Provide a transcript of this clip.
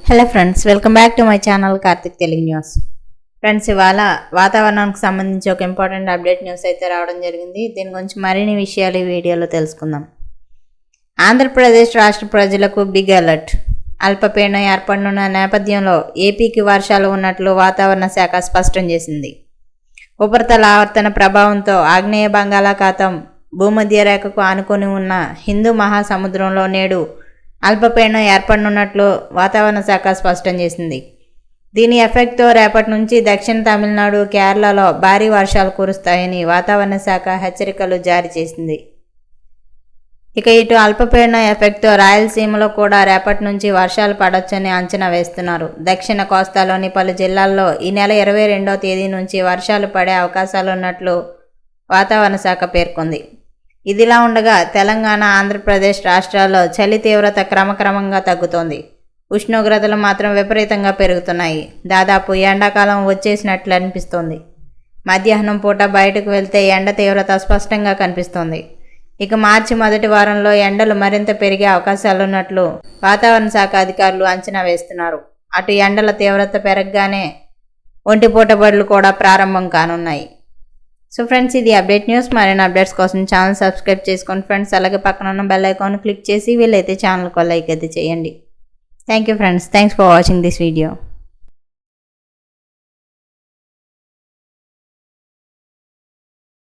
Hello friends, welcome back to my channel Karthik Telugu news. Friends, ఇవాళ వాతావరణానికి సంబంధించి ఒక ఇంపార్టెంట్ అప్డేట్ న్యూస్ అయితే రావడం జరిగింది. దీని గురించి మరిన్ని విషయాలు ఈ వీడియోలో తెలుసుకుందాం. ఆంధ్రప్రదేశ్ రాష్ట్ర ప్రజలకు బిగ్ అలర్ట్. అల్పపీడనం ఏర్పడనున్న నేపథ్యంలో ఏపీకి వర్షాలు ఉన్నట్లు వాతావరణ శాఖ స్పష్టం చేసింది. ఉపరితల ఆవర్తన ప్రభావంతో ఆగ్నేయ బంగాళాఖాతం భూమధ్య రేఖకు ఆనుకొని ఉన్న హిందూ మహాసముద్రంలో నేడు అల్పపీడనం ఏర్పడనున్నట్లు వాతావరణ శాఖ స్పష్టం చేసింది. దీని ఎఫెక్ట్తో రేపటి నుంచి దక్షిణ తమిళనాడు, కేరళలో భారీ వర్షాలు కురుస్తాయని వాతావరణ శాఖ హెచ్చరికలు జారీ చేసింది. ఇటు అల్పపీడనం ఎఫెక్ట్తో రాయలసీమలో కూడా రేపటి నుంచి వర్షాలు పడొచ్చని అంచనా వేస్తున్నారు. దక్షిణ కోస్తాలోని పలు జిల్లాల్లో ఈ నెల 22వ తేదీ నుంచి వర్షాలు పడే అవకాశాలున్నట్లు వాతావరణ శాఖ పేర్కొంది. ఇదిలా ఉండగా తెలంగాణ, ఆంధ్రప్రదేశ్ రాష్ట్రాల్లో చలి తీవ్రత క్రమక్రమంగా తగ్గుతోంది. ఉష్ణోగ్రతలు మాత్రం విపరీతంగా పెరుగుతున్నాయి. దాదాపు ఎండాకాలం వచ్చేసినట్లు అనిపిస్తోంది. మధ్యాహ్నం పూట బయటకు వెళ్తే ఎండ తీవ్రత స్పష్టంగా కనిపిస్తోంది. మార్చి మొదటి వారంలో ఎండలు మరింత పెరిగే అవకాశాలున్నట్లు వాతావరణ శాఖ అధికారులు అంచనా వేస్తున్నారు. అటు ఎండల తీవ్రత పెరగగానే ఒంటిపూట బడులు కూడా ప్రారంభం కానున్నాయి. సో ఫ్రెండ్స్, ఇది అప్డేట్ న్యూస్. మరిన్ని అప్డేట్స్ కోసం ఛానల్ సబ్స్క్రైబ్ చేసుకోండి ఫ్రెండ్స్. అలాగే పక్కన ఉన్న బెల్ ఐకాన్ క్లిక్ చేసి వీలైతే ఛానల్కి లైక్ అయితే చేయండి. Thank you friends. Thanks for watching this video.